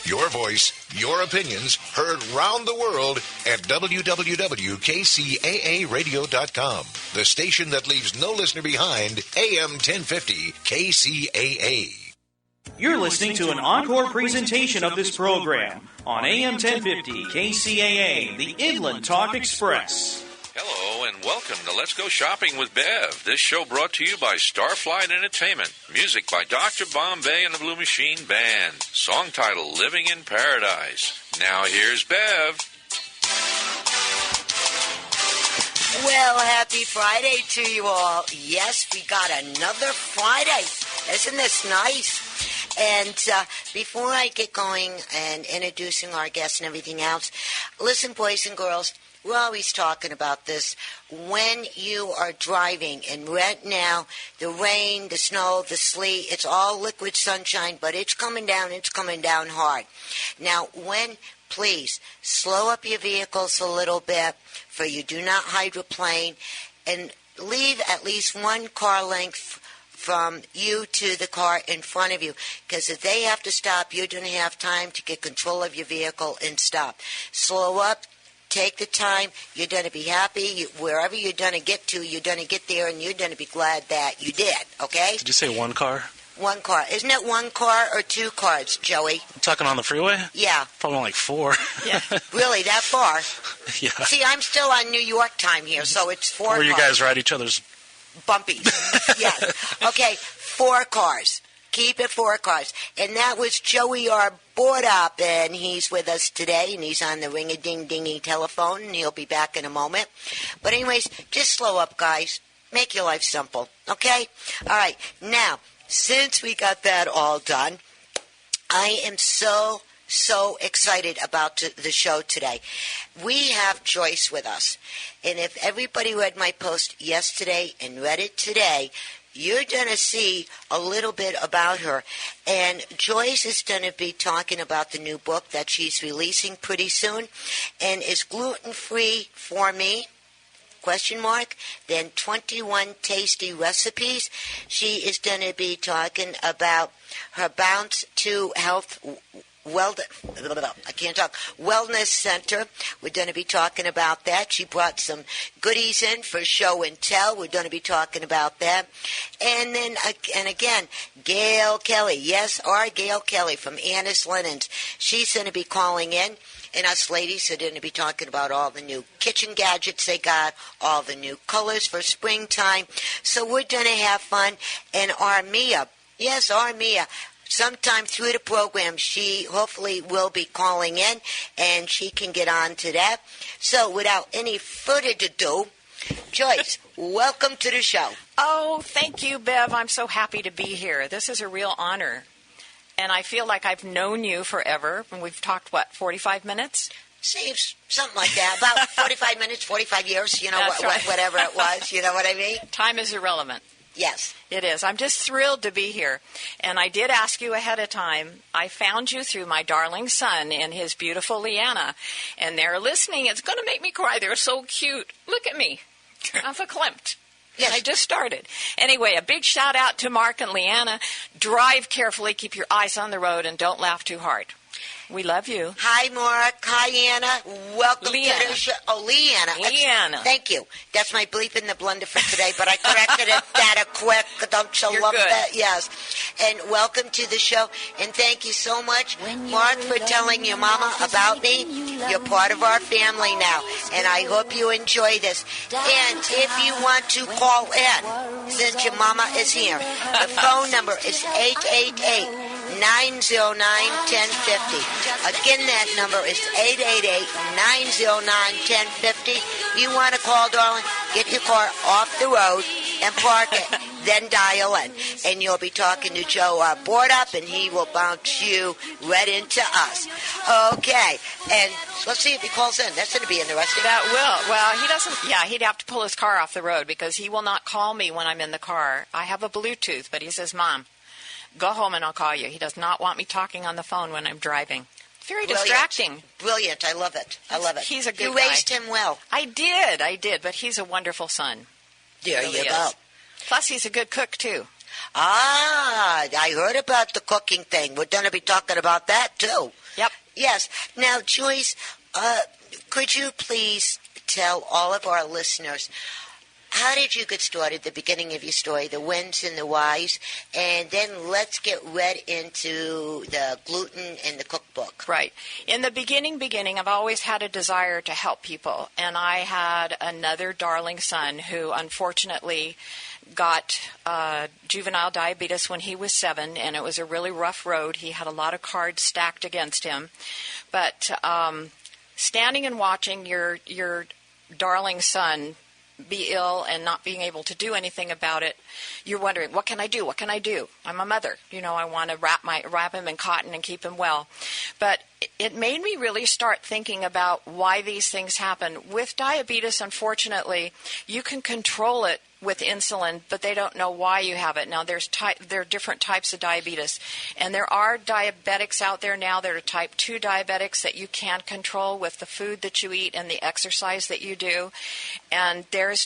Your voice, your opinions, heard round the world at www.kcaaradio.com. The station that leaves no listener behind, AM 1050 KCAA. You're listening to an encore presentation of this program on AM 1050 KCAA, the Inland Talk Express. Hello and welcome to Let's Go Shopping with Bev. This show brought to you by Starflight Entertainment. Music by Dr. Bombay and the Blue Machine Band. Song title, Living in Paradise. Now here's Bev. Well, happy Friday to you all. Yes, we got another Friday. Isn't this nice? And before I get going and introducing our guests and everything else, listen, boys and girls, we're always talking about this. When you are driving, and right now, the rain, the snow, the sleet, it's all liquid sunshine, but it's coming down hard. Now, please, slow up your vehicles a little bit, for you do not hydroplane, and leave at least one car length from you to the car in front of you, because if they have to stop, you're going to have time to get control of your vehicle and stop. Slow up. Take the time. You're going to be happy. Wherever you're going to get to, you're going to get there, and you're going to be glad that you did, okay? Did you say one car? One car. Isn't it one car or two cars, Joey? I'm talking on the freeway? Yeah. Probably like 4. Yeah. Really, that far? Yeah. See, I'm still on New York time here, so it's 4 cars. Where you guys ride each other's... Bumpies. Yes. Okay, 4 cars. Keep it 4 cars. And that was Joey, our board up, and he's with us today, and he's on the ring-a-ding-dingy telephone, and he'll be back in a moment. But anyways, just slow up, guys. Make your life simple, okay? All right. Now, since we got that all done, I am so excited about the show today. We have Joyce with us. And if everybody read my post yesterday and read it today, you're going to see a little bit about her. And Joyce is going to be talking about the new book that she's releasing pretty soon. And is gluten-free for me? ? Then 21 tasty recipes. She is going to be talking about her Bounce to Health Wellness Center. We're going to be talking about that. She brought some goodies in for show and tell. We're going to be talking about that. And then, and again, Gail Kelly. Yes, our Gail Kelly from Anna's Linens. She's going to be calling in. And us ladies are going to be talking about all the new kitchen gadgets they got, all the new colors for springtime. So we're going to have fun. And Armia, yes, Armia, sometime through the program, she hopefully will be calling in, and she can get on to that. So without any further ado, Joyce, welcome to the show. Oh, thank you, Bev. I'm so happy to be here. This is a real honor. And I feel like I've known you forever. And we've talked, 45 minutes? Saves something like that. About 45 minutes, 45 years, That's right. Whatever it was. You know what I mean? Time is irrelevant. Yes. It is. I'm just thrilled to be here. And I did ask you ahead of time. I found you through my darling son and his beautiful Leanna. And they're listening. It's going to make me cry. They're so cute. Look at me. I'm verklempt. Yes. I just started. Anyway, a big shout out to Mark and Leanna. Drive carefully. Keep your eyes on the road and don't laugh too hard. We love you. Hi, Mark. Hi, Anna. Welcome Leanna. to the show. Oh, Leanna. Leanna. Thank you. That's my bleep in the blender for today, but I corrected it that quick. Don't you You're love good. that? Yes. And welcome to the show. And thank you so much, Mark, for telling your mama about me. You're part of our family now, and I hope you enjoy this. And if you want to call in, since your mama is here, the phone number is 888-909-1050. Again, that number is 888-909-1050. You want to call, darling, get your car off the road and park it, then dial in. And you'll be talking to Joe, our board up, and he will bounce you right into us. Okay, and let's see if he calls in. That's going to be interesting. That will. Well, he doesn't. Yeah, he'd have to pull his car off the road because he will not call me when I'm in the car. I have a Bluetooth, but he says, Mom, go home and I'll call you. He does not want me talking on the phone when I'm driving. Very distracting. Brilliant. I love it. I love it. He's a good You guy. raised him well. I did, but he's a wonderful son. There He really you go. is. Plus, he's a good cook, too. I heard about the cooking thing. We're going to be talking about that, too. Yep. Yes. Now, Joyce, could you please tell all of our listeners, how did you get started, the beginning of your story, the whens and the whys, and then let's get right into the gluten and the cookbook. Right. In the beginning, I've always had a desire to help people, and I had another darling son who unfortunately got juvenile diabetes when he was 7, and it was a really rough road. He had a lot of cards stacked against him. But standing and watching your darling son be ill and not being able to do anything about it, you're wondering, what can I do? What can I do? I'm a mother. I want to wrap him in cotton and keep him well. But it made me really start thinking about why these things happen. With diabetes, unfortunately, you can control it with insulin, but they don't know why you have it. Now, there are different types of diabetes, and there are diabetics out there now that are type 2 diabetics that you can control with the food that you eat and the exercise that you do. And there's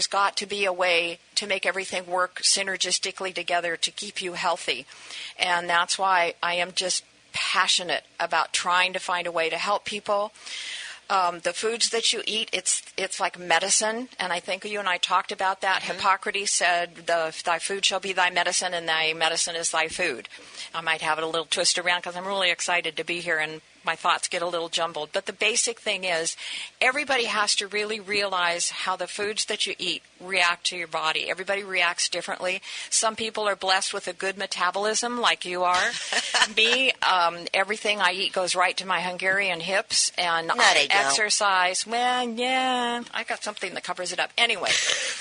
got to be a way to make everything work synergistically together to keep you healthy. And that's why I am just passionate about trying to find a way to help people. The foods that you eat, it's like medicine, and I think you and I talked about that. Mm-hmm. Hippocrates said, thy food shall be thy medicine, and thy medicine is thy food. I might have it a little twisted around because I'm really excited to be here, and my thoughts get a little jumbled. But the basic thing is, everybody has to really realize how the foods that you eat react to your body. Everybody reacts differently. Some people are blessed with a good metabolism, like you are. Me, everything I eat goes right to my Hungarian hips, and I exercise. Well, yeah, I got something that covers it up. Anyway,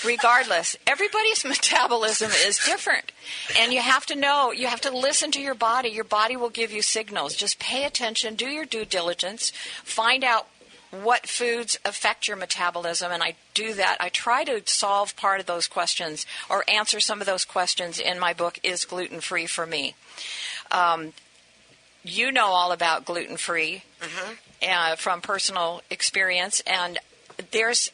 regardless, everybody's metabolism is different, and you have to know, you have to listen to your body. Your body will give you signals. Just pay attention, do your due diligence, find out what foods affect your metabolism, and I do that. I try to solve part of those questions or answer some of those questions in my book, Is Gluten Free for Me? You know all about gluten-free from personal experience, and there's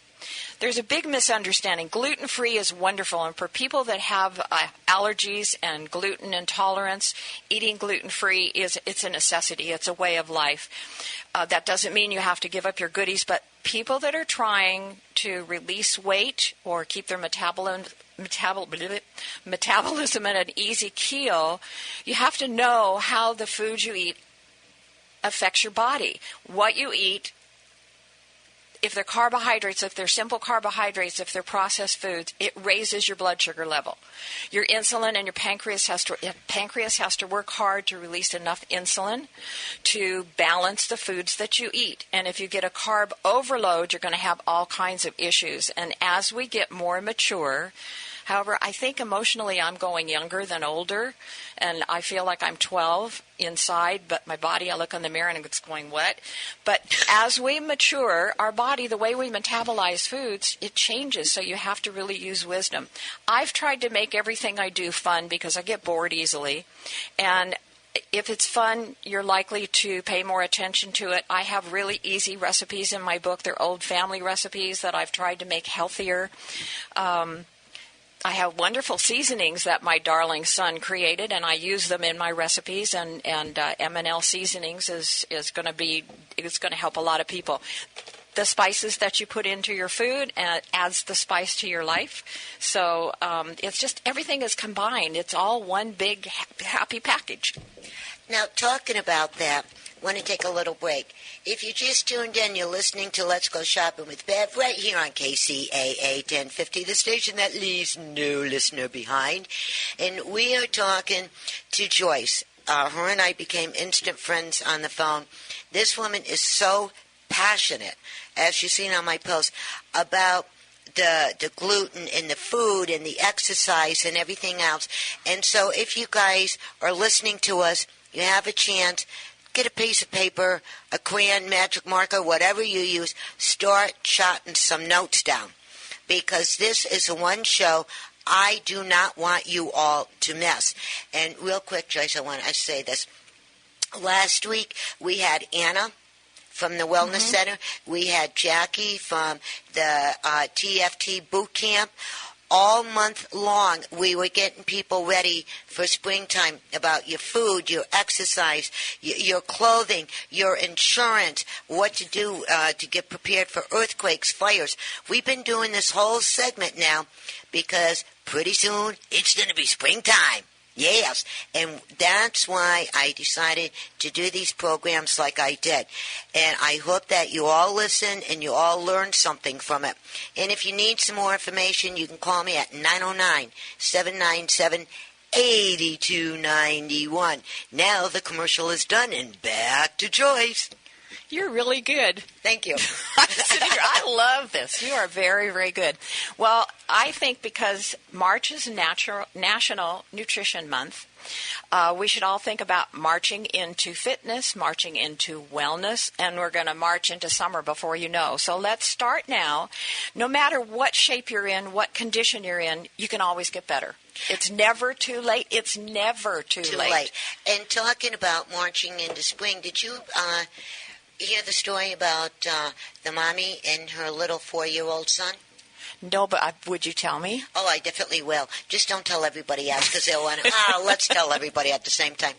a big misunderstanding. Gluten-free is wonderful, and for people that have allergies and gluten intolerance, eating gluten-free it's a necessity. It's a way of life. That doesn't mean you have to give up your goodies, but people that are trying to release weight or keep their metabolism at an easy keel, you have to know how the food you eat affects your body. What you eat, if they're carbohydrates, if they're simple carbohydrates, if they're processed foods, it raises your blood sugar level. Your insulin and your pancreas has to work hard to release enough insulin to balance the foods that you eat. And if you get a carb overload, you're going to have all kinds of issues. And as we get more mature, however, I think emotionally I'm going younger than older, and I feel like I'm 12 inside, but my body, I look in the mirror and it's going, what? But as we mature, our body, the way we metabolize foods, it changes, so you have to really use wisdom. I've tried to make everything I do fun because I get bored easily, and if it's fun, you're likely to pay more attention to it. I have really easy recipes in my book. They're old family recipes that I've tried to make healthier. I have wonderful seasonings that my darling son created, and I use them in my recipes. And M&L Seasonings is going to help a lot of people. The spices that you put into your food adds the spice to your life. So it's just everything is combined. It's all one big happy package. Now, talking about that, I want to take a little break. If you just tuned in, you're listening to Let's Go Shopping with Bev right here on KCAA 1050, the station that leaves no listener behind. And we are talking to Joyce. Her and I became instant friends on the phone. This woman is so passionate, as you've seen on my post, about the gluten in the food and the exercise and everything else. And so if you guys are listening to us, you have a chance, get a piece of paper, a crayon, magic marker, whatever you use, start jotting some notes down, because this is the one show I do not want you all to miss. And real quick, Joyce, I want to say this. Last week, we had Anna from the Wellness Center. We had Jackie from the TFT Boot Camp. all month long, we were getting people ready for springtime about your food, your exercise, your clothing, your insurance, what to do to get prepared for earthquakes, fires. We've been doing this whole segment now because pretty soon it's going to be springtime. Yes, and that's why I decided to do these programs like I did. And I hope that you all listen and you all learn something from it. And if you need some more information, you can call me at 909-797-8291. Now the commercial is done, and back to Joyce. You're really good. Thank you. I'm sitting here. I love this. You are very, very good. Well, I think because March is National Nutrition Month, we should all think about marching into fitness, marching into wellness, and we're going to march into summer before you know. So let's start now. No matter what shape you're in, what condition you're in, you can always get better. It's never too late. It's never too late. And talking about marching into spring, did you hear the story about the mommy and her little 4-year-old son? No, but would you tell me? Oh, I definitely will. Just don't tell everybody else because they'll want to, let's tell everybody at the same time.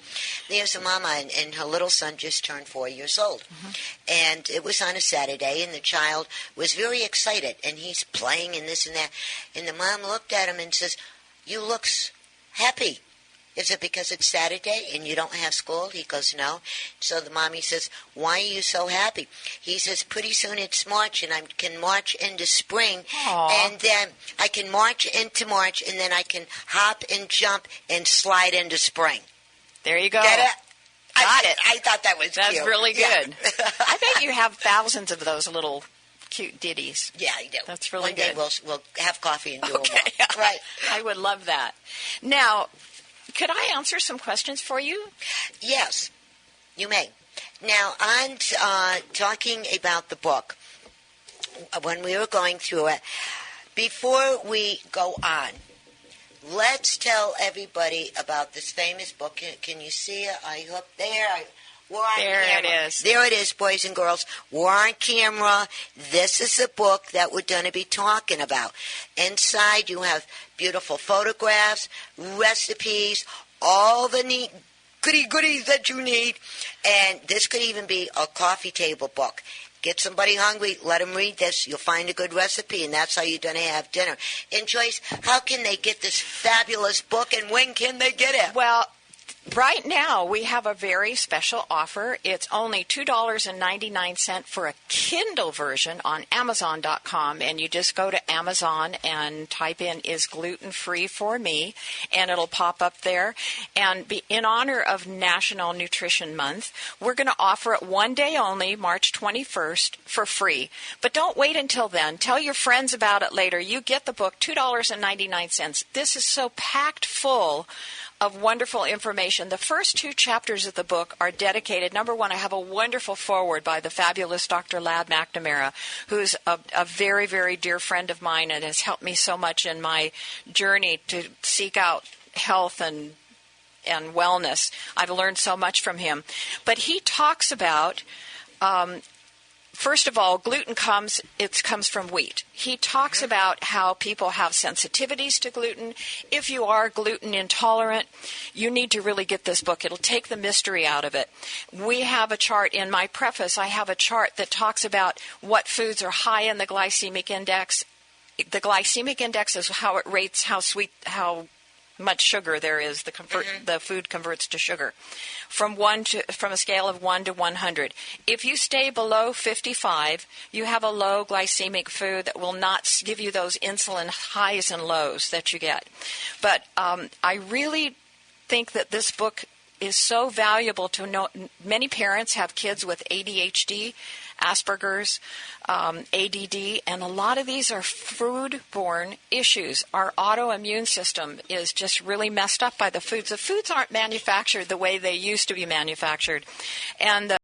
There's a mama and her little son just turned 4 years old. Mm-hmm. And it was on a Saturday, and the child was very excited, and he's playing and this and that. And the mom looked at him and says, "You look happy. Is it because it's Saturday and you don't have school?" He goes, "No." So the mommy says, "Why are you so happy?" He says, "Pretty soon it's March and I can march into spring." Aww. And then I can march into March and then I can hop and jump and slide into spring. There you go. Get it? Got it. I thought that was That's cute. really good. Yeah. I bet you have thousands of those little cute ditties. Yeah, I do. That's really good. One day we'll have coffee and do them all. Right. I would love that. Now, could I answer some questions for you? Yes, you may. Now, on talking about the book, when we were going through it, before we go on, let's tell everybody about this famous book. Can you see it? I hope there. There it is. There it is, boys and girls. We're on camera. This is the book that we're going to be talking about. Inside, you have beautiful photographs, recipes, all the neat goodies that you need. And this could even be a coffee table book. Get somebody hungry, let them read this. You'll find a good recipe, and that's how you're going to have dinner. And Joyce, how can they get this fabulous book, and when can they get it? Well, right now, we have a very special offer. It's only $2.99 for a Kindle version on Amazon.com, and you just go to Amazon and type in "is gluten free for me," and it'll pop up there. And in honor of National Nutrition Month, we're going to offer it one day only, March 21st, for free. But don't wait until then. Tell your friends about it later. You get the book, $2.99. This is so packed full of wonderful information. The first 2 chapters of the book are dedicated. Number 1, I have a wonderful foreword by the fabulous Dr. Ladd McNamara, who's a very, very dear friend of mine and has helped me so much in my journey to seek out health and wellness. I've learned so much from him. But he talks about first of all, gluten comes from wheat. He talks about how people have sensitivities to gluten. If you are gluten intolerant, you need to really get this book. It'll take the mystery out of it. We have a chart in my preface. I have a chart that talks about what foods are high in the glycemic index. The glycemic index is how it rates how much sugar there is. The food converts to sugar from a scale of 1 to 100. If you stay below 55, you have a low glycemic food that will not give you those insulin highs and lows that you get. But I really think that this book is so valuable to know. Many parents have kids with ADHD, Asperger's, ADD, and a lot of these are food-borne issues. Our autoimmune system is just really messed up by the foods. The foods aren't manufactured the way they used to be manufactured. And